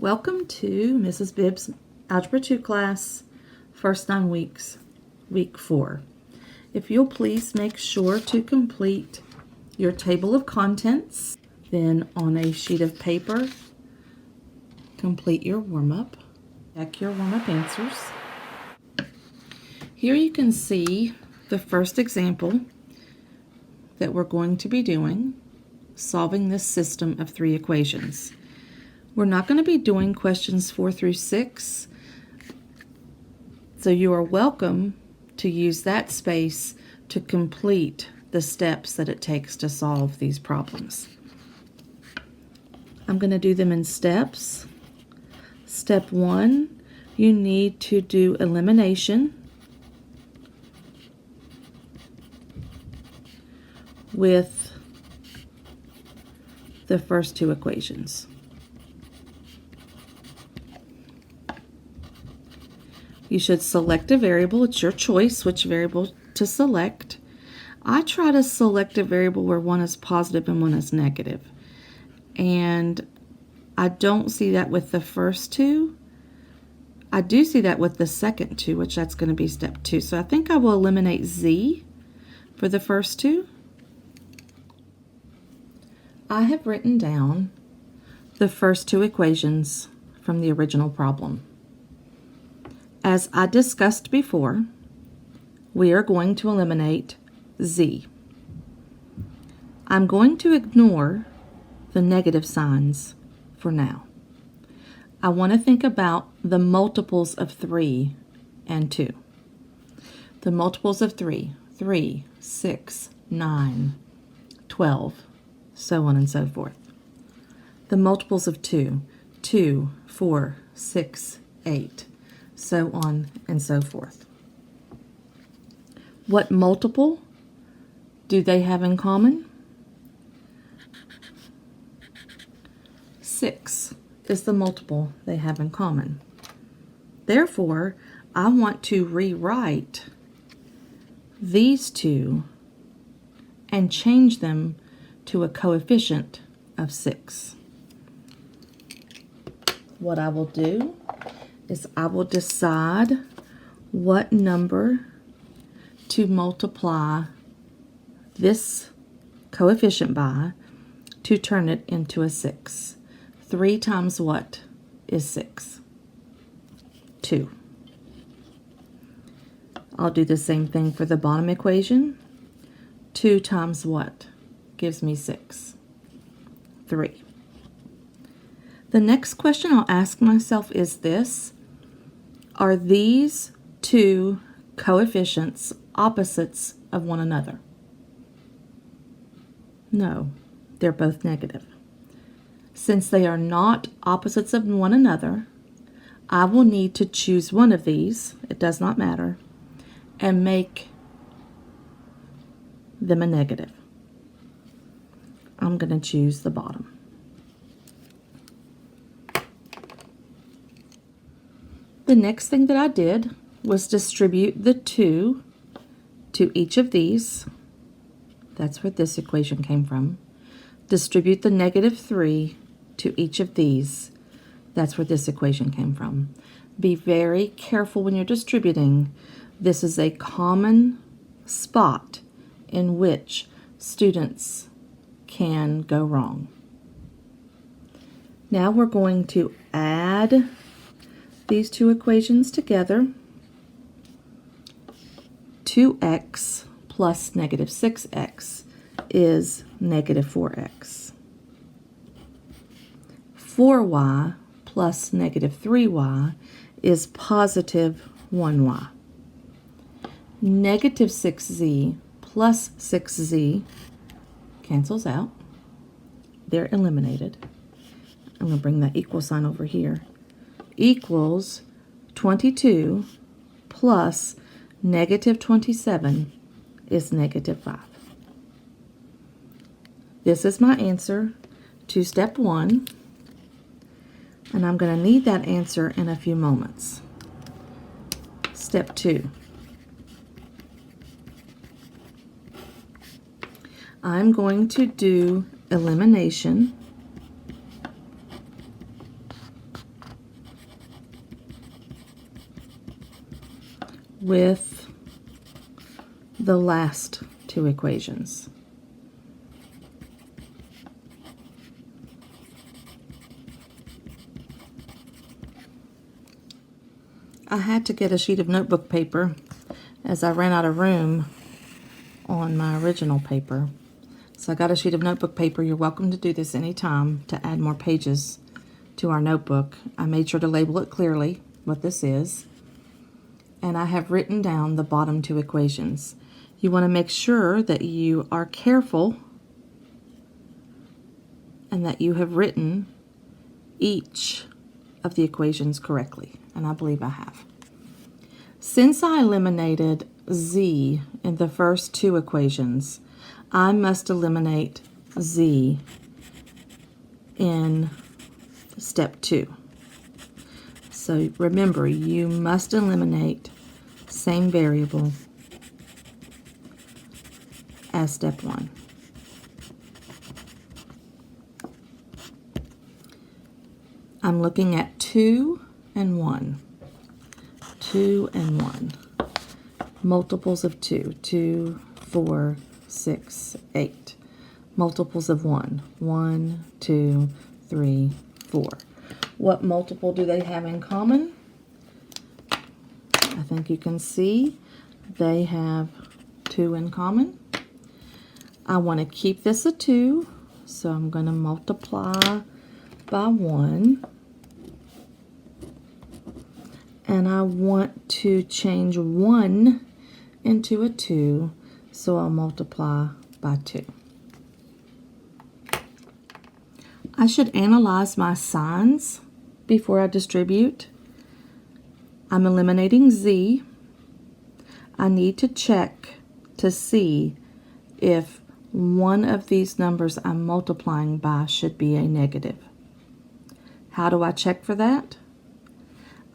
Welcome to Mrs. Bibb's Algebra 2 class, first 9 weeks, week 4. If you'll please make sure to complete your table of contents, then on a sheet of paper, complete your warm-up. Check your warm-up answers. Here you can see the first example that we're going to be doing, solving this system of 3 equations. We're not going to be doing questions 4 through 6, so you are welcome to use that space to complete the steps that it takes to solve these problems. I'm going to do them in steps. Step 1, you need to do elimination with the first 2 equations. You should select a variable. It's your choice which variable to select. I try to select a variable where one is positive and one is negative. And I don't see that with the first 2. I do see that with the second 2, which that's going to be step 2. So I think I will eliminate z for the first 2. I have written down the first 2 equations from the original problem. As I discussed before, we are going to eliminate z. I'm going to ignore the negative signs for now. I want to think about the multiples of 3 and 2. The multiples of 3, 6, 9, 12, so on and so forth. The multiples of 2, 4, 6, 8. So on and so forth. What multiple do they have in common? 6 is the multiple they have in common. Therefore, I want to rewrite these 2 and change them to a coefficient of 6. What I will do is I will decide what number to multiply this coefficient by to turn it into a 6. 3 times what is 6? 2. I'll do the same thing for the bottom equation. 2 times what gives me 6? 3. The next question I'll ask myself is this: are these 2 coefficients opposites of one another? No, they're both negative. Since they are not opposites of one another, I will need to choose one of these, it does not matter, and make them a negative. I'm going to choose the bottom. The next thing that I did was distribute the 2 to each of these. That's where this equation came from. Distribute the negative 3 to each of these. That's where this equation came from. Be very careful when you're distributing. This is a common spot in which students can go wrong. Now we're going to add these 2 equations together. 2x plus negative 6x is negative 4x. 4y plus negative 3y is positive 1y. Negative 6z plus 6z cancels out. They're eliminated. I'm going to bring that equal sign over here. Equals 22 plus negative 27 is negative 5. This is my answer to step 1, and I'm going to need that answer in a few moments. Step 2. I'm going to do elimination with the last two equations. I had to get a sheet of notebook paper as I ran out of room on my original paper. So I got a sheet of notebook paper. You're welcome to do this anytime to add more pages to our notebook. I made sure to label it clearly what this is. And I have written down the bottom two equations. You want to make sure that you are careful and that you have written each of the equations correctly. And I believe I have. Since I eliminated z in the first two equations, I must eliminate z in step 2. So remember, you must eliminate same variable as step 1. I'm looking at 2 and 1. 2 and 1. Multiples of 2. 2, 4, 6, 8. Multiples of 1. 1, 2, 3, 4. What multiple do they have in common? I think you can see they have 2 in common. I want to keep this a 2, so I'm going to multiply by 1. And I want to change 1 into a 2, so I'll multiply by 2. I should analyze my signs before I distribute. I'm eliminating z. I need to check to see if one of these numbers I'm multiplying by should be a negative. How do I check for that?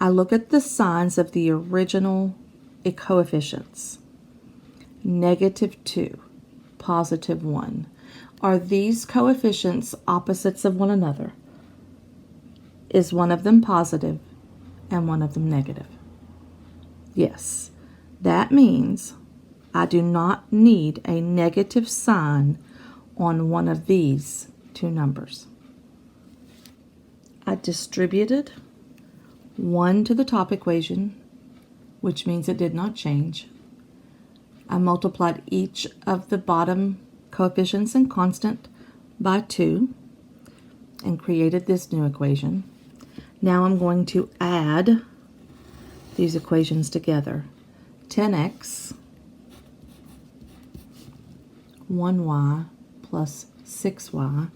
I look at the signs of the original coefficients. -2, +1. Are these coefficients opposites of one another? Is one of them positive and one of them negative? Yes. That means I do not need a negative sign on one of these two numbers. I distributed 1 to the top equation, which means it did not change. I multiplied each of the bottom coefficients and constant by 2 and created this new equation. Now I'm going to add these equations together. 10x 1y plus 6y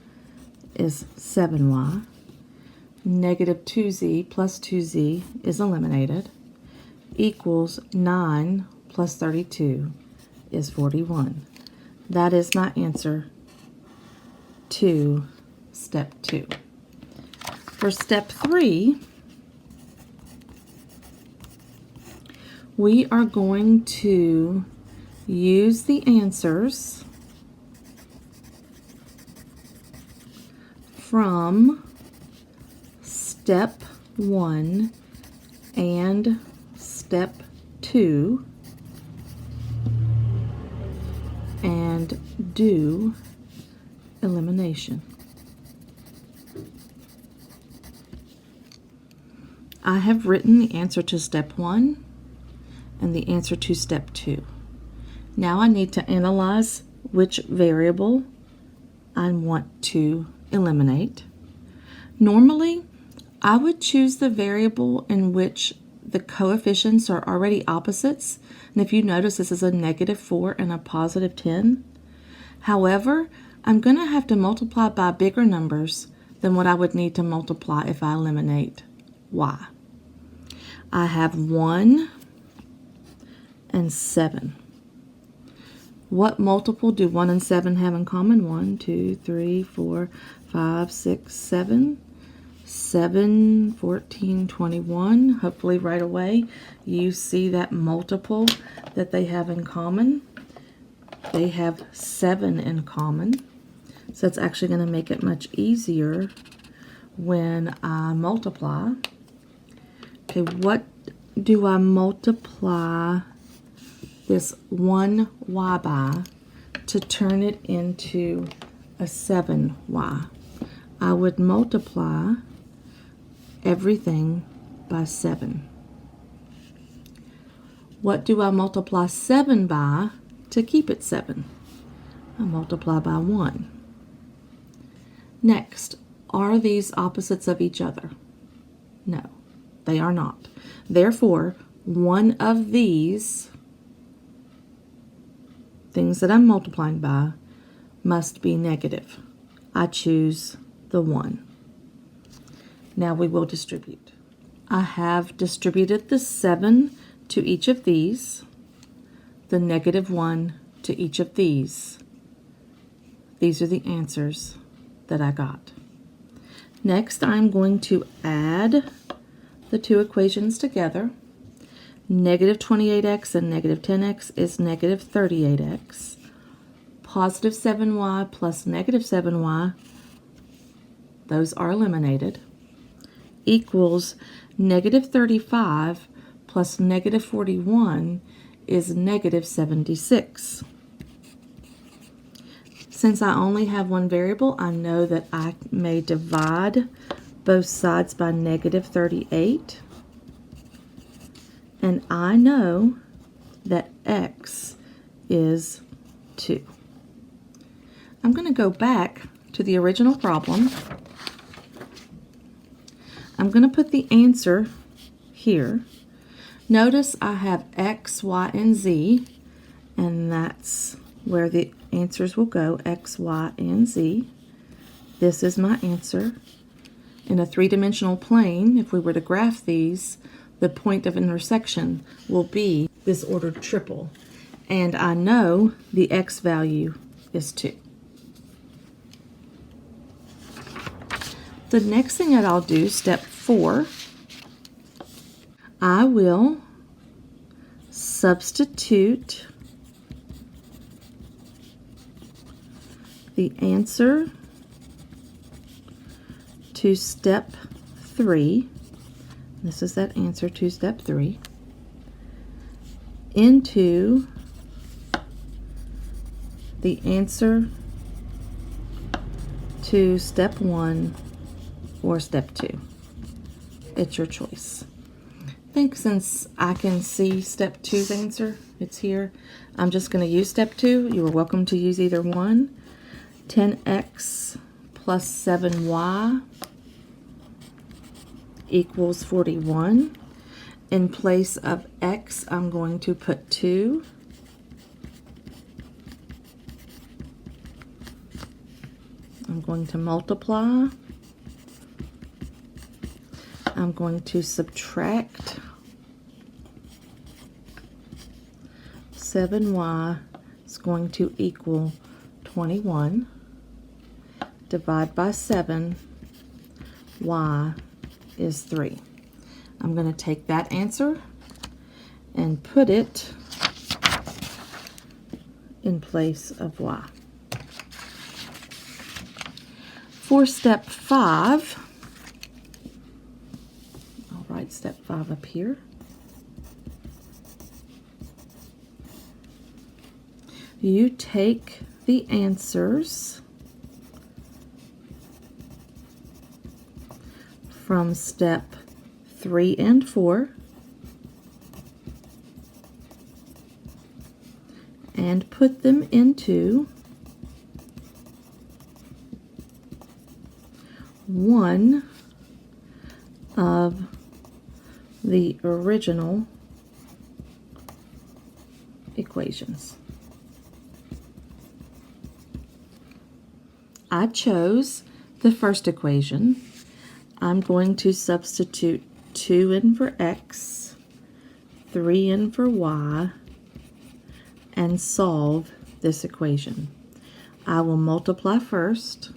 is 7y. -2z plus 2z is eliminated, equals 9 plus 32 is 41. That is my answer to step 2. For step 3, we are going to use the answers from step 1 and step 2 and do elimination. I have written the answer to step 1 and the answer to step 2. Now I need to analyze which variable I want to eliminate. Normally, I would choose the variable in which the coefficients are already opposites. And if you notice, this is a -4 and a +10. However, I'm going to have to multiply by bigger numbers than what I would need to multiply if I eliminate y. I have 1 and 7. What multiple do 1 and 7 have in common? 1, 2, 3, 4, 5, 6, 7. 7, 14, 21. Hopefully right away you see that multiple that they have in common. They have 7 in common. So it's actually going to make it much easier when I multiply. Okay, what do I multiply this 1y by to turn it into a 7y? I would multiply everything by 7. What do I multiply 7 by to keep it 7? I multiply by 1. Next, are these opposites of each other? No, they are not. Therefore, one of these things that I'm multiplying by must be negative. I choose the 1. Now we will distribute. I have distributed the 7 to each of these, the negative 1 to each of these. These are the answers that I got. Next, I'm going to add the two equations together. Negative 28x and negative 10x is negative 38x. Positive 7y plus negative 7y, those are eliminated, equals negative 35 plus negative 41 is negative 76. Since I only have one variable, I know that I may divide both sides by negative 38. And I know that x is 2. I'm going to go back to the original problem. I'm going to put the answer here. Notice I have x, y, and z, and that's where the answers will go, x, y, and z. This is my answer. In a three-dimensional plane, if we were to graph these, the point of intersection will be this ordered triple. And I know the x value is 2. The next thing that I'll do, step 4, I will substitute the answer to step 3, this is that answer to step 3, into the answer to step 1 or step 2. It's your choice. I think since I can see step 2's answer, it's here, I'm just going to use step 2. You are welcome to use either one. 10x plus 7y equals 41. In place of x, I'm going to put 2. I'm going to multiply. I'm going to subtract 7y is going to equal 21. Divide by 7, y is 3. I'm going to take that answer and put it in place of y. For step 5, I'll write step 5 up here. You take the answers from step 3 and 4 and put them into one of the original equations. I chose the first equation. I'm going to substitute 2 in for x, 3 in for y, and solve this equation. I will multiply first.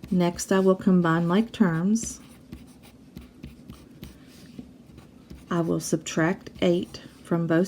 Next, I will combine like terms. I will subtract 8 from both